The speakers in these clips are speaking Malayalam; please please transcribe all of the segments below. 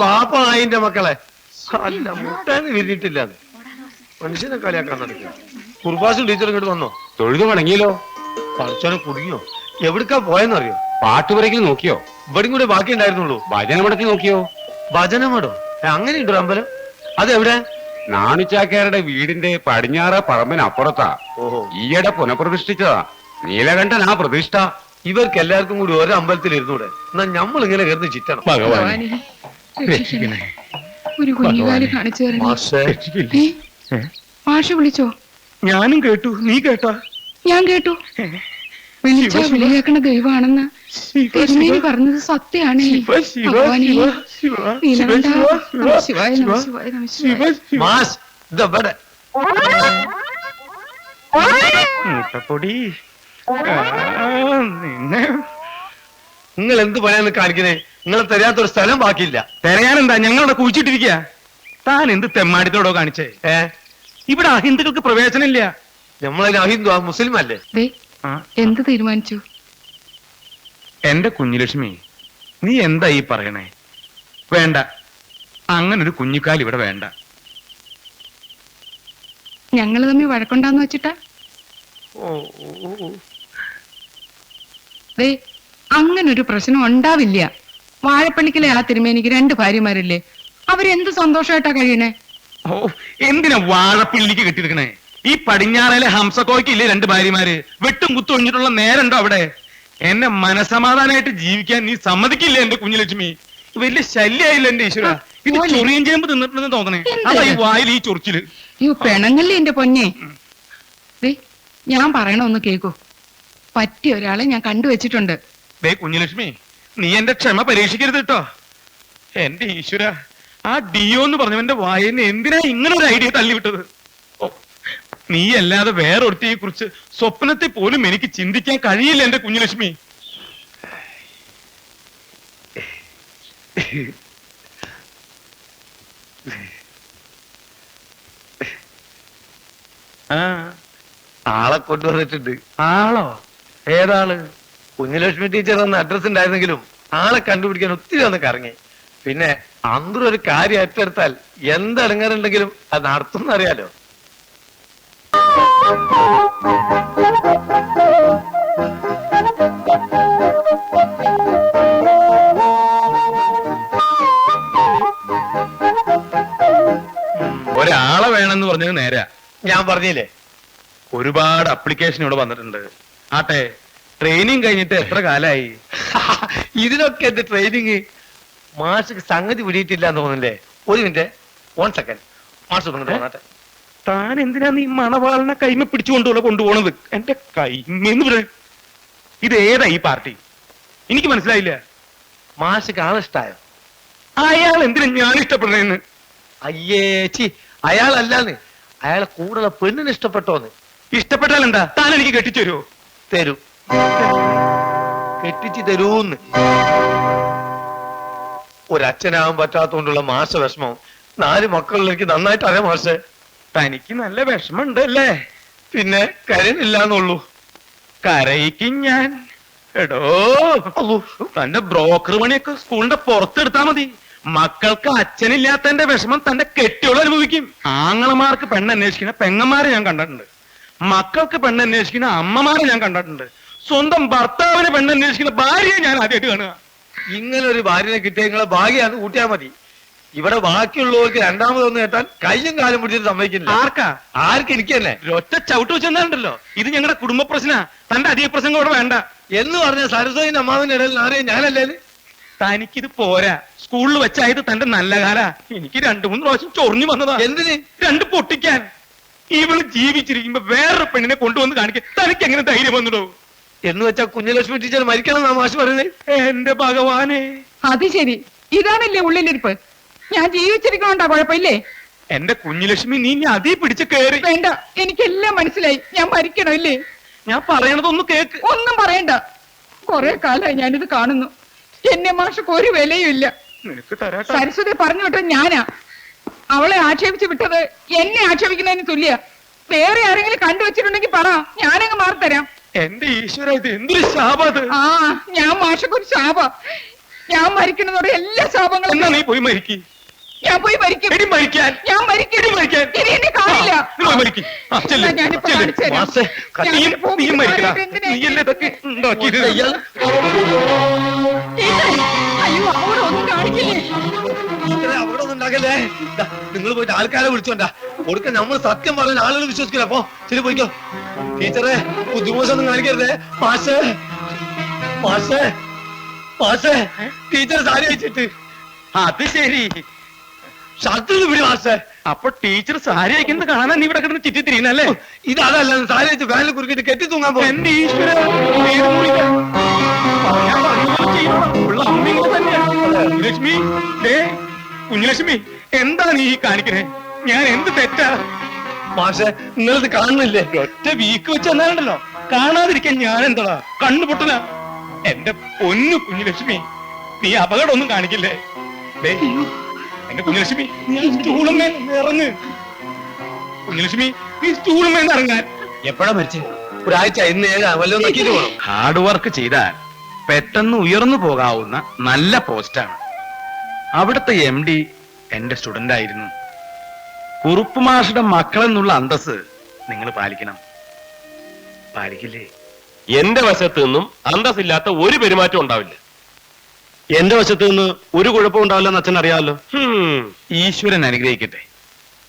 ബാപ്പ ആയിന്റെ മക്കളെ അല്ല മുട്ടാന്ന് വിരിഞ്ഞിട്ടില്ല. മനുഷ്യനെ കളിയാക്കാൻ നടക്കുക. കുർബാസും ടീച്ചറും ഇങ്ങോട്ട് വന്നോ? തൊഴുതു മടങ്ങിയല്ലോ. പഠിച്ചോനെ കുടുങ്ങിയോ? എവിടുക്കാ പോയെന്നറിയോ? പാട്ടുപുരയ്ക്ക് നോക്കിയോ? ഇവിടെയും കൂടെ ബാക്കി ഉണ്ടായിരുന്നുള്ളൂ. ഭജന മുടക്കി നോക്കിയോ? ഭജനമടോ? അങ്ങനെയുണ്ടോ അമ്പലം? അതെവിടെ? നാണിച്ചാക്കാരുടെ വീടിന്റെ പടിഞ്ഞാറ പറമ്പിന് അപ്പുറത്താ. ഓഹോ, ഈയിടെ പുനഃപ്രതിഷ്ഠിച്ചതാ. നീലകണ്ഠൻ ആ പ്രതിഷ്ഠ. ഇവർക്ക് എല്ലാവർക്കും കൂടി ഓരോ അമ്പലത്തിൽ ഇരുന്നൂടെ? എന്നാ നമ്മൾ ഇങ്ങനെ കയറി ചിറ്റണം. ഭഗവാനെ, ഒരു കുഞ്ഞുകാലി കാണിച്ചു തരണേ. മാഷ് വിളിച്ചോ? ഞാനും കേട്ടു. നീ കേട്ടോ? ഞാൻ കേട്ടു. വിളിച്ചാ വിളി കേൾക്കണ ദൈവമാണെന്ന് തിരുമേനി പറഞ്ഞത് സത്യാണ്. ഭഗവാനെ, നീലകണ്ഠ, നമഃ ശിവായ, നമഃ ശിവായ, നമഃ ശിവായ. മാസ് ഇതെവിടെ? മുട്ടപ്പൊടി നിന്നെ നിങ്ങൾ എന്ത് പണിയാന്ന് കാണിക്കുന്നേ? നിങ്ങളെ തരാത്തൊരു സ്ഥലം ബാക്കിയില്ല. തെരയാനെന്താ? ഞങ്ങളവിടെ കുഴിച്ചിട്ടിരിക്കുക. താൻ എന്ത് തെമ്മാടിത്തോടോ കാണിച്ചേ? ഇവിടെ അഹിന്ദുക്കൾക്ക് പ്രവേശനമില്ല. നമ്മളതിന് അഹിന്ദു ആ മുസ്ലിം അല്ലേ? എന്ത് തീരുമാനിച്ചു? എന്റെ കുഞ്ഞുലക്ഷ്മി, നീ എന്താ ഈ പറയണേ? വേണ്ട, അങ്ങനൊരു കുഞ്ഞിക്കാൽ ഇവിടെ വേണ്ട. ഞങ്ങള് തമ്മിൽ വഴക്കുണ്ടാന്ന് വെച്ചിട്ടാ? അങ്ങനൊരു പ്രശ്നം ഉണ്ടാവില്ല. വാഴപ്പള്ളിക്കലെ ആ തിരുമേനിക്ക് 2 ഭാര്യമാരില്ലേ? അവരെന്ത് സന്തോഷമായിട്ടാ കഴിയണേ? ഓ, എന്തിനാ വാഴപ്പിള്ളിക്ക് കെട്ടിയിരിക്കണേ? ഈ പടിഞ്ഞാറയിലെ ഹംസക്കോയ്ക്ക് ഇല്ലേ 2 ഭാര്യമാര്? വെട്ടും കുത്തും ഒഴിഞ്ഞിട്ടുള്ള നേരണ്ടോ അവിടെ? എന്നെ മനസമാധാനമായിട്ട് ജീവിക്കാൻ നീ സമ്മതിക്കില്ലേ എന്റെ കുഞ്ഞുലക്ഷ്മി? വലിയ ശല്യായില്ല എന്റെ ഈശ്വര. ഇത് ചൊറിയൻ ചേമ്പ് തിന്നിട്ടുണ്ടെന്ന് തോന്നണേ. അതാ ഈ വായിൽ ഈ ചൊറിച്ചില്. പെണങ്ങല്ലേ എന്റെ പൊന്നെ. ഞാൻ പറയണൊന്ന് കേക്കൂ. പറ്റിയ ഒരാളെ ഞാൻ കണ്ടുവച്ചിട്ടുണ്ട്. കുഞ്ഞുലക്ഷ്മി, നീ എന്റെ ക്ഷമ പരീക്ഷിക്കരുത് കേട്ടോ. എന്റെ ഈശ്വര, ആ ഡിയോ എന്ന് പറഞ്ഞവന്റെ വായന എന്തിനാ ഇങ്ങനെ ഒരു ഐഡിയ തള്ളിവിട്ടത്? നീ അല്ലാതെ വേറൊരുത്തിയെ കുറിച്ച് സ്വപ്നത്തെ പോലും എനിക്ക് ചിന്തിക്കാൻ കഴിയില്ല എന്റെ കുഞ്ഞുലക്ഷ്മി. ആളെ കൊണ്ടുവന്നിട്ടുണ്ട്. ആളോ? ഏതാള്? കുഞ്ഞുലക്ഷ്മി ടീച്ചർ എന്ന അഡ്രസ് ഉണ്ടായിരുന്നെങ്കിലും ആളെ കണ്ടുപിടിക്കാൻ ഒത്തിരി ഒന്ന് കറങ്ങി. പിന്നെ അന്തരം ഒരു കാര്യം ഏറ്റെടുത്താൽ എന്തടങ്ങാറുണ്ടെങ്കിലും അത് നടത്തുന്ന അറിയാലോ. ഒരാളെ വേണമെന്ന് പറഞ്ഞത് നേരാ. ഞാൻ പറഞ്ഞില്ലേ, ഒരുപാട് അപ്ലിക്കേഷൻ ഇവിടെ വന്നിട്ടുണ്ട്. ആട്ടെ, ട്രെയിനിങ് കഴിഞ്ഞിട്ട് എത്ര കാലായി? ഇതിനൊക്കെ എന്റെ ട്രെയിനിങ്. മാഷക്ക് സംഗതി പിടിയിട്ടില്ല എന്ന് തോന്നുന്നില്ലേ? 1 മിനിറ്റ്, 1 സെക്കൻഡ്. മാഷ് പറഞ്ഞിട്ട് താൻ എന്തിനാ നീ മണവാളിനെ കൈമ പിടിച്ചുകൊണ്ടുള്ള കൊണ്ടുപോണത്? എന്റെ കൈമെന്ന് പറ. ഇത് ഏതാ ഈ പാർട്ടി? എനിക്ക് മനസ്സിലായില്ല. മാഷക്ക് ആളിഷ്ടായോ? അയാൾ എന്തിനാ ഞാൻ ഇഷ്ടപ്പെടുന്നതെന്ന്? അയ്യേച്ചി, അയാളല്ലാന്ന്, അയാളെ കൂടെയുള്ള പെണ്ണിന് ഇഷ്ടപ്പെട്ടോന്ന്. ഇഷ്ടപ്പെട്ടാൽ എന്താ? താൻ എനിക്ക് കെട്ടിച്ചു തരുമോ? തരൂ, കെട്ടിച്ചു തരൂന്ന്. ഒരച്ഛനാവാൻ പറ്റാത്തോണ്ടുള്ള മാഷ വിഷമം 4 മക്കളിലേക്ക് നന്നായിട്ട് അറിയാം മാഷെ. തനിക്ക് നല്ല വിഷമുണ്ട് അല്ലേ? പിന്നെ കരണില്ലാന്നുള്ളൂ. കരയിക്കും ഞാൻ. എടോ, തന്റെ ബ്രോക്കർ പണിയൊക്കെ സ്കൂളിന്റെ പുറത്തെടുത്താ മതി. മക്കൾക്ക് അച്ഛനില്ലാത്തതിന്റെ വിഷമം തന്റെ കെട്ടിയോൾ അനുഭവിക്കും. ആങ്ങളമാർക്ക് പെണ്ണന്വേഷിക്കുന്ന പെങ്ങന്മാരെ ഞാൻ കണ്ടിട്ടുണ്ട്. മക്കൾക്ക് പെണ്ണന്വേഷിക്കുന്ന അമ്മമാരെ ഞാൻ കണ്ടിട്ടുണ്ട്. സ്വന്തം ഭർത്താവിന് പെണ്ണന്വേഷിക്കുന്ന ഭാര്യയെ ഞാൻ ആദ്യമായിട്ട് കാണുക. ഇങ്ങനെ ഒരു ഭാര്യനെ കിട്ടിയ നിങ്ങളെ ഭാഗ്യാന്ന് കൂട്ടിയാൽ മതി. ഇവിടെ ബാക്കിയുള്ളവർക്ക് രണ്ടാമതൊന്നും കേട്ടാൽ കയ്യും കാലും പിടിച്ചിട്ട് സമ്മതിക്കില്ല. ആർക്കാ? ആർക്ക്? എനിക്ക് തന്നെ. ഒറ്റ ചവിട്ട് വെച്ചെന്നാണ്ടല്ലോ. ഇത് ഞങ്ങളുടെ കുടുംബ പ്രശ്ന. തന്റെ അധിക പ്രസംഗം ഇവിടെ വേണ്ട എന്ന് പറഞ്ഞ സരസ്വതിന്റെ അമ്മാവിന്റെ ഇടയിൽ ആരെയും ഞാനല്ലേ? തനിക്കിത് പോരാ. സ്കൂളിൽ വെച്ചായത് തന്റെ നല്ല കാല. എനിക്ക് 2-3 പ്രാവശ്യം ചൊറിഞ്ഞു വന്നതാ. എന്തിന്? 2 പൊട്ടിക്കാൻ. ഇവള് ജീവിച്ചിരിക്കുമ്പോ വേറൊരു പെണ്ണിനെ കൊണ്ടുവന്ന് കാണിക്കാൻ തനിക്ക് എങ്ങനെ ധൈര്യം വന്നിടോ? എന്ന് വെച്ചാ കുഞ്ഞലക്ഷ്മി ടീച്ചർ മരിക്കണം എന്നാ മാഷ് പറയുന്നത്. എന്റെ ഭഗവാനെ, അത് ശരി. ഇതാണല്ലേ ഉള്ളിലിരിപ്പ്. ഞാൻ ജീവിച്ചിരിക്കണോണ്ടാ കുഴപ്പമില്ലേ? എന്റെ കുഞ്ഞുലക്ഷ്മി, നീ അതീ പിടിച്ച് കേറി. വേണ്ട, എനിക്കെല്ലാം മനസ്സിലായി. ഞാൻ മരിക്കണമല്ലേ? ഞാൻ പറയണതൊന്ന് കേക്ക്. ഒന്നും പറയണ്ട. കുറെ കാലമായി ഞാനിത് കാണുന്നു. എന്നെ മാഷക്ക് ഒരു വിലയും ഇല്ല. നിനക്ക് തരാട്ട. സരസ്വതി പറഞ്ഞു വിട്ടത് ഞാനാ. അവളെ ആക്ഷേപിച്ചു വിട്ടത് എന്നെ ആക്ഷേപിക്കുന്നതിന് തുല്യ. വേറെ ആരെങ്കിലും കണ്ടുവച്ചിട്ടുണ്ടെങ്കിൽ പറ, ഞാനങ്ങ് മാറിത്തരാം. എന്റെ ഈശ്വര, ഇത് എന്തൊരു ശാപത്. ആ, ഞാൻ മാഷക്കൊരു ശാപ. ഞാൻ മരിക്കണമെന്നോട് എല്ലാ ശാപങ്ങളും എന്നാ നീ പോയി മരിക്ക്. ഞാൻ പോയി മരിക്കും. എടി മരിക്കാൻ. ഞാൻ മരിക്കും. എടി മരിക്കാൻ. ഇനി എന്നെ കാണില്ല. നീ പോയി മരിക്ക്. ആ, ചെല്ല്, എന്നാ ഞാനിപ്പോ ചെല്ല്. കാണിച്ചു തരാം. മാഷേ, ഞാനിപ്പോ നീ മരിക്കടാ. എന്തിനാ? നീയല്ലേ ഇതൊക്കെ ഉണ്ടാക്കിയത്? അയ്യോ അവിടെ ഒന്നും കാണിക്കില്ലേ. അവിടെ ഒന്നും ഉണ്ടാക്കല്ലേ. നിങ്ങൾ പോയിട്ട് ആൾക്കാരെ വിളിച്ചോണ്ടാ കൊടുക്ക. നമ്മൾ സത്യം പറഞ്ഞ ആളുകൾ വിശ്വസിക്കില്ല. അപ്പൊ ശരി പോയിക്കോ. ടീച്ചറെ ബുദ്ധിമോശമൊന്നും കാണിക്കരുതേ. മാഷേ മാഷേ മാഷേ ടീച്ചർ സാരി അയച്ചിട്ട് അത് ശരി. ഷർട്ടിൽ പിടി മാഷേ. അപ്പൊ ടീച്ചർ സാരി അയക്കുന്നത് കാണാൻ നീ ഇവിടെ കിടന്ന് ചുറ്റി തിരിയുന്നല്ലേ? ഇതല്ല സാരി അയച്ച് ഫാനിൽ കുറുക്കിട്ട് കെട്ടി തൂങ്ങാൻ പോകും. എന്റെ ഈശ്വര, ഏത് മൂളിക? ഞാൻ പറഞ്ഞതുപോലെ ചെയ്യണം. ഉള്ള അമ്മ ഇങ്ങനെ തന്നെയാണ്. കുഞ്ഞുലക്ഷ്മി, ദേ, കുഞ്ഞുലക്ഷ്മി, എന്താ നീ ഈ കാണിക്കണേ? ഞാൻ എന്ത് തെറ്റാ? മാഷേ നിങ്ങളിത് കാണുന്നില്ലേ? ഒറ്റ വീക്ക് വെച്ച് എന്നാലുണ്ടല്ലോ, കാണാതിരിക്കാൻ ഞാൻ എന്താ കണ്ണു പൊട്ടന? എന്റെ പൊന്നു കുഞ്ഞുലക്ഷ്മി, നീ അപകടം ഒന്നും കാണിക്കില്ലേ? ദേ, എന്റെ കുഞ്ഞുലക്ഷ്മി, നീ സ്റ്റൂളുമേ ഇറങ്ങ്. കുഞ്ഞുലക്ഷ്മി, നീ സ്റ്റൂളുമേ ഇറങ്ങാൻ. എപ്പോഴാ മരിച്ചേ? ഒരാഴ്ച ഇന്ന് വല്ലതും നോക്കിയിട്ട് പോകണം. ഹാർഡ് വർക്ക് ചെയ്താൽ പെട്ടെന്ന് ഉയർന്നു പോകാവുന്ന നല്ല പോസ്റ്റാണ്. അവിടുത്തെ MD എന്റെ സ്റ്റുഡന്റ് ആയിരുന്നു. കുറുപ്പ് മാഷുടെ മക്കളെന്നുള്ള അന്തസ് നിങ്ങൾ പാലിക്കണം. പാലിക്കില്ലേ? എന്റെ വശത്ത് നിന്നും അന്തസ്സില്ലാത്ത ഒരു പെരുമാറ്റം ഉണ്ടാവില്ല. എന്റെ വശത്ത് നിന്ന് ഒരു കുഴപ്പം ഉണ്ടാവില്ലെന്ന് അച്ഛൻ അറിയാമല്ലോ. ഈശ്വരൻ അനുഗ്രഹിക്കട്ടെ.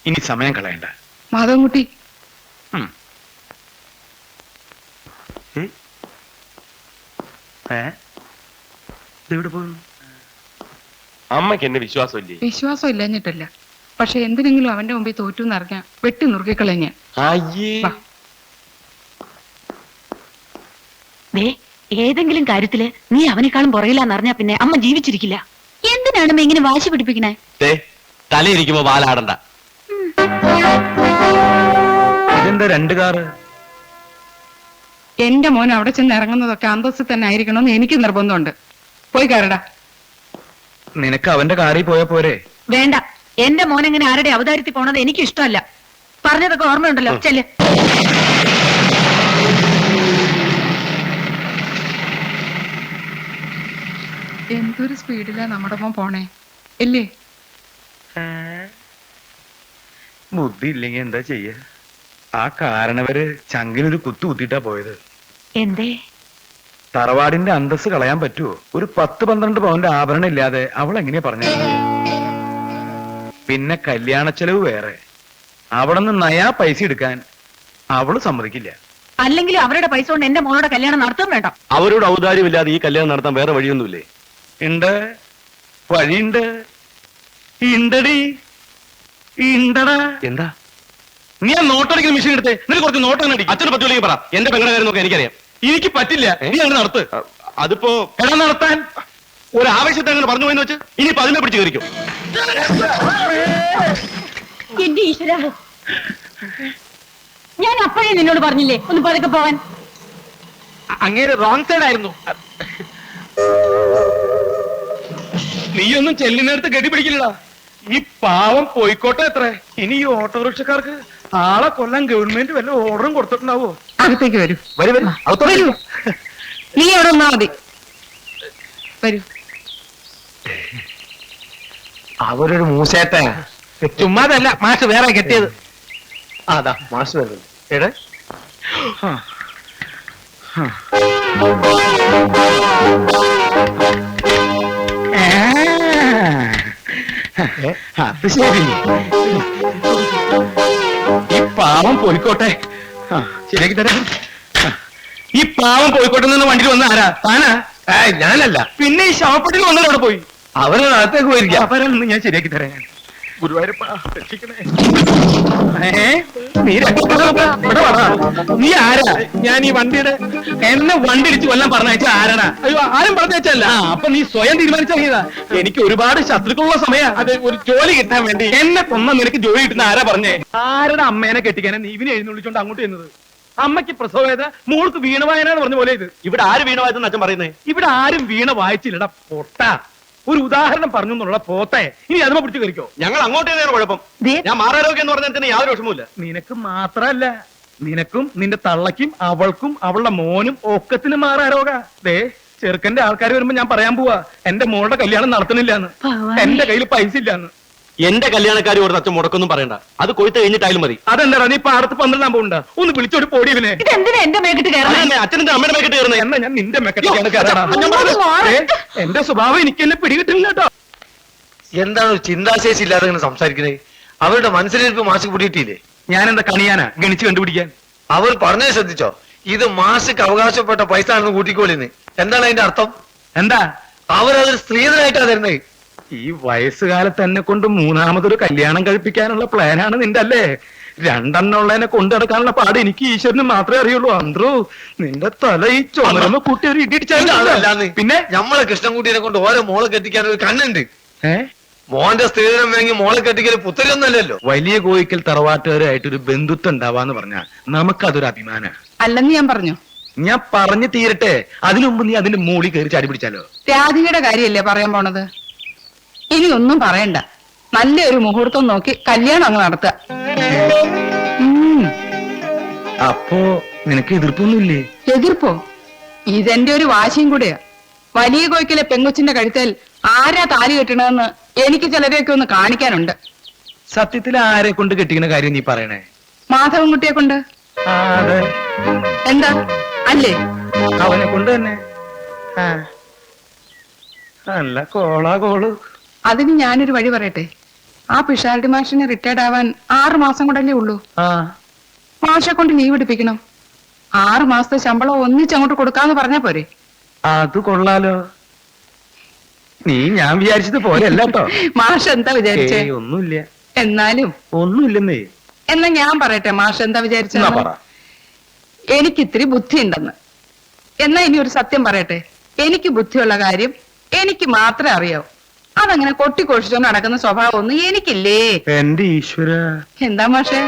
ഇനി സമയം കളയണ്ട. മാധവൻകുട്ടി, ഇതെവിടെ പോകുന്നു? അമ്മയ്ക്ക് എന്നെ വിശ്വാസമില്ലേ? വിശ്വാസം ഇല്ലഞ്ഞിട്ടല്ല, പക്ഷെ എന്തിനെങ്കിലും അവന്റെ മുമ്പിൽ തോറ്റു എന്നറിഞ്ഞാ വെട്ടി നുറുക്കിക്കളഞ്ഞ. അയ്യേ, ഏതെങ്കിലും കാര്യത്തില് നീ അവനേക്കാളും പുറകിലാന്നറിഞ്ഞാ പിന്നെ അമ്മ ജീവിച്ചിരിക്കില്ല. എന്തിനാണ് അമ്മ ഇങ്ങനെ വാശി പിടിപ്പിക്കണേ? തലയിരിക്കുമ്പോ വാലാടണ്ട. ഇതെന്താ രണ്ട് കാറ്? എന്റെ മോൻ അവിടെ ചെന്ന് ഇറങ്ങുന്നതൊക്കെ അന്തസ്സിൽ തന്നെ ആയിരിക്കണമെന്ന് എനിക്ക് നിർബന്ധമുണ്ട്. പോയി കയറടാ. നിനക്ക് അവന്റെ കാറിൽ പോയാ പോരെ? വേണ്ട, എന്റെ മോൻ എങ്ങനെ ആരുടെ അവതാരത്തിൽ പോണത് എനിക്ക് ഇഷ്ടമല്ല. പറഞ്ഞതൊക്കെ ഓർമ്മയുണ്ടല്ലോ. ചെല്ല്. എന്തൊരു സ്പീഡിലാ നമ്മുടെ മോൻ പോണേ ഇല്ലേ? ബുദ്ധി ഇല്ലെങ്കിൽ എന്താ ചെയ്യ? ആ കാരണവര് ചങ്കിലൊരു കുത്തു കുത്തിയിട്ടാ പോയത്. എന്തേ? തറവാടിന്റെ അന്തസ് കളയാൻ പറ്റുമോ? ഒരു 10-12 പവന്റെ ആഭരണം ഇല്ലാതെ അവൾ എങ്ങനെയാ പറഞ്ഞു? പിന്നെ കല്യാണ ചെലവ് വേറെ. അവിടെ നിന്ന് നയാ പൈസ എടുക്കാൻ അവള് സമ്മതിക്കില്ല. അല്ലെങ്കിൽ അവരുടെ പൈസ കൊണ്ട് എന്റെ മോളുടെ കല്യാണം നടത്തും വേണ്ട. അവരോട് ഔദാര്യമില്ലാതെ ഈ കല്യാണം നടത്താൻ വേറെ വഴിയൊന്നുമില്ലേ? ഉണ്ട്, വഴിയുണ്ട്. ഇണ്ടടി, ഇണ്ടടാ. എന്താ നീ ആ നോട്ടടിക്കുന്ന മെഷീൻ എടുത്തേ. നിനക്ക് കുറച്ച് നോട്ടം അടി. അച്ഛന് പറ്റൂലെങ്കിൽ പറ. എന്റെ പെങ്ങളുടെ കാര്യം നോക്കാൻ എനിക്കറിയാം. എനിക്ക് പറ്റില്ല. നീ അങ്ങനെ നടത്ത്. അതിപ്പോ എടാ നടത്താൻ ഒരു ആവശ്യത്തെ അങ്ങനെ പറഞ്ഞു പോയെന്ന് വെച്ച് ഇനിയിപ്പോ അതിനെ പിടിച്ച് കയറിക്കും. എന്റെ ഈശ്വര, ഞാൻ അപ്പോഴേ നിന്നോട് പറഞ്ഞില്ലേ ഒന്ന് പതുക്കെ പോവാൻ. അങ്ങേര് റോങ് സൈഡ് ആയിരുന്നു. നീയൊന്നും ചെല്ലിനടുത്ത് കെട്ടിപ്പിടിക്കില്ലടാ. ഈ പാവം പോയിക്കോട്ടെ. എത്ര ഇനി ഈ ഓട്ടോറിക്ഷക്കാർക്ക് ആളെ കൊല്ലാൻ ഗവൺമെന്റ് വല്ല ഓർഡറും കൊടുത്തിട്ടുണ്ടാവോ? അകത്തേക്ക് വരൂ. വരൂ വരൂ. നീ അവിടെ ഒന്നാ മതി. വരൂ. അവരൊരു മൂസേട്ട. ചുമ്മാതല്ല മാഷ് വേറെ കെട്ടിയത്. അതാ മാഷ് വരുന്നത്. എടേ അത് ശരി. ഈ പാവം പോയിക്കോട്ടെ. ശരിയാക്കി തരാം. ഈ പാവം പോയിക്കോട്ടെ നിന്ന് വണ്ടിയിൽ വന്ന ആരാ? താനാ? ഞാനല്ല. പിന്നെ ഈ ശവപ്പെട്ടിൽ വന്നല്ലോ അവിടെ പോയി. അവരുടെ അകത്തേക്ക് പോയിരിക്കാം. അവരൊന്നും ഞാൻ ശരിയാക്കി തരാം. ഞാൻ ഗുരുവായൂരപ്പ രക്ഷിക്കണേ. നീ ഇവിടെ വാടാ. നീ ആരാ? ഞാൻ ഈ വണ്ടിയുടെ എന്നെ വണ്ടി ഇടിച്ച് കൊല്ലം പറഞ്ഞയച്ച ആരാടാ? അയ്യോ, ആരും പറഞ്ഞയച്ചല്ല. അപ്പൊ നീ സ്വയം തീരുമാനിച്ചാ? എനിക്ക് ഒരുപാട് ശത്രുക്കളുള്ള സമയം. അത് ഒരു ജോലി കിട്ടാൻ വേണ്ടി എന്നെ കൊന്ന നിനക്ക് ജോലി കിട്ടുന്ന ആരാ പറഞ്ഞേ? ആരുടെ അമ്മേനെ കെട്ടിക്കാനെ നീ ഇവനെ എഴുന്നള്ളിച്ചോണ്ട് അങ്ങോട്ട് ചെയ്യുന്നത്? അമ്മയ്ക്ക് പ്രസവവേദന, മോൾക്ക് വീണ വായന എന്ന് പറഞ്ഞ പോലെ ഇത്. ഇവിടെ ആര് വീണവായെന്ന് അച്ഛൻ പറയുന്നേ? ഇവിടെ ആരും വീണ വായിച്ചില്ലടാ പൊട്ട. ഒരു ഉദാഹരണം പറഞ്ഞു എന്നുള്ള പോത്തെ ഇനി അതിനെ പിടിച്ചു കരിക്കോ? ഞങ്ങൾ അങ്ങോട്ട് തന്നെയാണ് കുഴപ്പം. ഞാൻ മാറാരോഗ്യം എന്ന് പറഞ്ഞാൽ തന്നെ യാതൊരു വിഷമമില്ല. നിനക്ക് മാത്രല്ല, നിനക്കും നിന്റെ തള്ളക്കും അവൾക്കും അവളുടെ മോനും ഒക്കത്തിന് മാറാരോഗ. ദേ ചെറുക്കന്റെ ആൾക്കാർ വരുമ്പോ ഞാൻ പറയാൻ പോവാ എന്റെ മോളുടെ കല്യാണം നടത്തണില്ലാന്ന്. ഭഗവാനെ. എന്റെ കയ്യിൽ പൈസ ഇല്ലാന്ന്. എന്റെ കല്യാണക്കാരി ഒരു അച്ഛൻ മുടക്കൊന്നും പറയണ്ട, അത് കൊയ്ത്ത് കഴിഞ്ഞിട്ടായാലും മതി. അതെന്താ നീ പാടത്ത് 12 പോണ്ട? ഒന്ന് വിളിച്ചോട് പോടിയവനെ. ഇതെന്തിനാ എന്റെ മേക്കിട്ട് കയറണേ? അതന്നെ, അച്ഛനെന്റെ അമ്മയുടെ മേക്കിട്ട് കയറുന്നേ. എന്നാ ഞാൻ നിന്റെ മെക്കറ്റാണ് കയറാ. ഞാൻ പറഞ്ഞത്. എന്റെ സ്വഭാവം എനിക്ക് എന്നെ പിടികിട്ടില്ല കേട്ടോ. എന്താണ് ഒരു ചിന്താശേഷി ഇല്ലാതെ ഇങ്ങനെ സംസാരിക്കുന്നത്? അവരുടെ മനസ്സിലിരിപ്പ് മാഷ് പിടിയിട്ടില്ലേ? ഞാൻ എന്താ കണിയാനാ ഗണിച്ച് കണ്ടുപിടിക്കാൻ? അവർ പറഞ്ഞത് ശ്രദ്ധിച്ചോ? ഇത് മാഷക്ക് അവകാശപ്പെട്ട പൈസ ആണെന്ന് കൂട്ടിക്കോളിന്ന്. എന്താണ് അതിന്റെ അർത്ഥം? എന്താ അവരതൊരു സ്ത്രീധനായിട്ടാ തരുന്നത്. ഈ വയസ്സുകാലത്ത് എന്നെ കൊണ്ട് 3ാമതൊരു കല്യാണം കഴിപ്പിക്കാനുള്ള പ്ലാനാണ് നിന്റെ അല്ലേ? 2 ഉള്ളതിനെ കൊണ്ടു നടക്കാനുള്ള പാട് എനിക്ക് ഈശ്വരന് മാത്രമേ അറിയുള്ളൂ. അന്ത്രു, നിന്റെ തല ഈ ചുമരമ്മ കൂട്ടി ഒരു അതല്ലാന്ന്. പിന്നെ നമ്മളെ കൃഷ്ണൻകുട്ടീനെ കൊണ്ട് ഓരോ മോളെ കെട്ടിക്കാൻ ഒരു കണ്ണുണ്ട്. ഏ മോന്റെ സ്ത്രീധനം വാങ്ങി മോളെ കെട്ടിക്കല് പുത്തരിയൊന്നല്ലല്ലോ. വലിയ കോയിക്കൽ തറവാട്ടുകാരായിട്ട് ഒരു ബന്ധുത്വം ഉണ്ടാവാന്ന് പറഞ്ഞാൽ നമുക്കതൊരു അഭിമാന. അല്ലെന്ന് ഞാൻ പറഞ്ഞു. ഞാൻ പറഞ്ഞു തീരട്ടെ, അതിനുമുമ്പ് നീ അതിന്റെ മൂളി കയറി ചാടി പിടിച്ചാലോ? രാധികയുടെ കാര്യല്ലേ പറയാൻ പോണത്? ഇനി ഒന്നും പറയണ്ട. നല്ലൊരു മുഹൂർത്തം നോക്കി കല്യാണം അങ്ങ് നടത്തുക. അപ്പോ നിനക്ക് എതിർപ്പൊന്നുമില്ലേ? എതിർപ്പോ? ഇതെന്റെ ഒരു വാശിയും കൂടെയാ. വലിയ കോയ്ക്കലെ പെങ്കൊച്ചിന്റെ കഴുത്തിൽ ആരാ താലി കെട്ടണമെന്ന് എനിക്ക് ചിലരെയൊക്കെ ഒന്ന് കാണിക്കാനുണ്ട്. സത്യത്തിൽ ആരെ കൊണ്ട് കെട്ടിക്കുന്ന കാര്യം നീ പറയണേ? മാധവൻകുട്ടിയെ കൊണ്ട്. അതെ, എന്താ അല്ലേ? അവനെ കൊണ്ട് തന്നെ. നല്ല കോള്. അതിന് ഞാനൊരു വഴി പറയട്ടെ. ആ പിഷാരടി മാഷിന് റിട്ടയർഡ് ആവാൻ 6 മാസം കൊണ്ടല്ലേ ഉള്ളൂ. മാഷെ കൊണ്ട് ലീവ് എടുപ്പിക്കണം. 6 മാസത്തെ ശമ്പളം ഒന്നിച്ചങ്ങോട്ട് കൊടുക്കാന്ന് പറഞ്ഞാ പോരെ? അത് കൊള്ളാലോ. നീ ഞാൻ വിചാരിച്ചത് പോലെയല്ല കേട്ടോ. മാഷ് എന്താ വിചാരിച്ചേ? ഒന്നുമില്ല. എന്നാലും ഒന്നുമില്ലെന്നേ. എന്നാ ഞാൻ പറയട്ടെ മാഷ് എന്താ വിചാരിച്ചേ? എന്നാ പറ. എനിക്ക് ഇത്തിരി ബുദ്ധിയുണ്ടെന്ന്. എന്നാ ഇനി ഒരു സത്യം പറയട്ടെ. എനിക്ക് ബുദ്ധിയുള്ള കാര്യം എനിക്ക് മാത്രമേ അറിയാവൂ. അതങ്ങനെ കൊട്ടിക്കൊഴിച്ചുകൊണ്ട് നടക്കുന്ന സ്വഭാവം ഒന്നും എനിക്കില്ലേ. എന്റെ ഈശ്വര. എന്താ മാഷേ?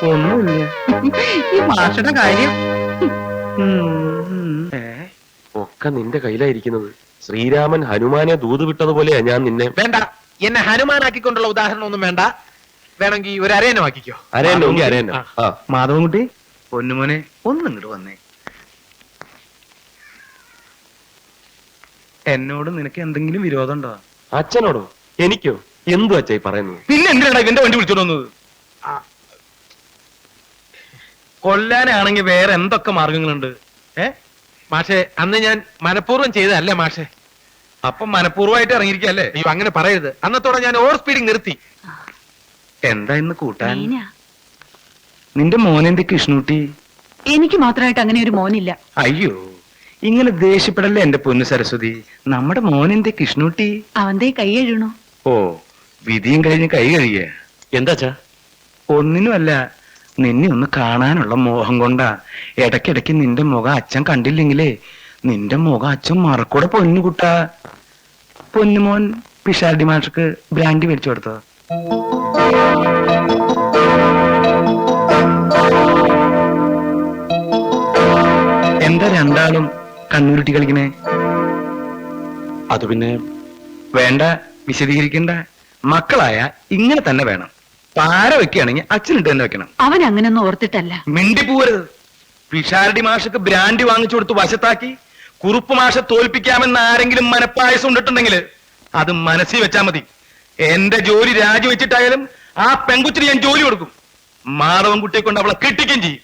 ഒന്നുമില്ല. ഈ മാഷയുടെ കാര്യം. ഒക്കെ നിന്റെ കയ്യിലായിരിക്കുന്നത്. ശ്രീരാമൻ ഹനുമാനെ ദൂത് വിട്ടതുപോലെയാ ഞാൻ നിന്നെ. വേണ്ട, എന്നെ ഹനുമാനാക്കിക്കൊണ്ടുള്ള ഉദാഹരണം ഒന്നും വേണ്ട. വേണമെങ്കിൽ ഒരു അരയനമാക്കിക്കോ. അരയന്നോ. ആ, മാധവൻകുട്ടി, പൊന്നുമോനെ ഒന്നിങ്ങോട്ട് വന്നേ. എന്നോട് നിനക്ക് എന്തെങ്കിലും വിരോധമുണ്ടോ? അച്ഛനോടോ? എനിക്കോ? എന്തു അച്ഛായി പറയുന്നത്? പിന്നെ എന്തിനാണ് ഇവന്റെ വണ്ടി വിളിച്ചോണ്ട് വന്നത്? കൊല്ലാനാണെങ്കിൽ വേറെ എന്തൊക്കെ മാർഗങ്ങളുണ്ട്? മാഷെ, അന്ന് ഞാൻ മനഃപൂർവ്വം ചെയ്തതല്ല മാഷെ. അപ്പൊ മനഃപൂർവ്വമായിട്ട് ഇറങ്ങിയിരിക്കല്ലേ? അയ്യോ, അങ്ങനെ പറയരുത്. അന്നത്തോടെ ഞാൻ ഓവർ സ്പീഡിങ് നിർത്തി. എന്താ ഇന്ന് കൂട്ടാൻ? മീനാ. നിന്റെ മോനെന്ത് കൃഷ്ണൂട്ടി? എനിക്ക് മാത്രമായിട്ട് അങ്ങനെ ഒരു മോനില്ല. അയ്യോ, ഇങ്ങനെ ദേഷ്യപ്പെടല്ലേ എന്റെ പൊന്നു സരസ്വതി. നമ്മുടെ മോനെന്തേ കൃഷ്ണൂട്ടി? അവന്റെ കൈ എഴുണു. ഓ, വിധിയും കഴിഞ്ഞ് കൈ കഴുകിയ? എന്താച്ചാ? ഒന്നിനുമല്ല, നിന്നെ ഒന്ന് കാണാനുള്ള മോഹം കൊണ്ടാ. ഇടയ്ക്കിടയ്ക്ക് നിന്റെ മുഖം അച്ഛൻ കണ്ടില്ലെങ്കിലേ നിന്റെ മുഖം അച്ഛൻ മറക്കൂടെ പൊന്നുകുട്ടാ. പൊന്നുമോൻ പിഷാരടി മാഷക്ക് ബ്രാൻഡ് മേടിച്ചു കൊടുത്തോ? എന്താ രണ്ടാളും കണ്ണൂരിട്ടി കളിക്കണേ? അത് പിന്നെ വേണ്ട, വിശദീകരിക്കണ്ട. മക്കളായ ഇങ്ങനെ തന്നെ വേണം. പാര വെക്കുകയാണെങ്കിൽ അച്ഛനിട്ട് തന്നെ വെക്കണം. അവൻ അങ്ങനൊന്നും ഓർത്തിട്ടല്ല. മിണ്ടി പോവരുത്. പിഷാരടി മാഷക്ക് ബ്രാൻഡ് വാങ്ങിച്ചു കൊടുത്ത് വശത്താക്കി കുറുപ്പ് മാഷെ തോൽപ്പിക്കാമെന്ന് ആരെങ്കിലും മനപ്പായസം ഉണ്ടിട്ടുണ്ടെങ്കിൽ അത് മനസ്സിൽ വെച്ചാ മതി. എന്റെ ജോലി രാജിവെച്ചിട്ടായാലും ആ പെൺകുച്ചിന് ഞാൻ ജോലി കൊടുക്കും. മാധവൻകുട്ടിയെ കൊണ്ട് അവളെ കെട്ടിക്കുകയും ചെയ്യും.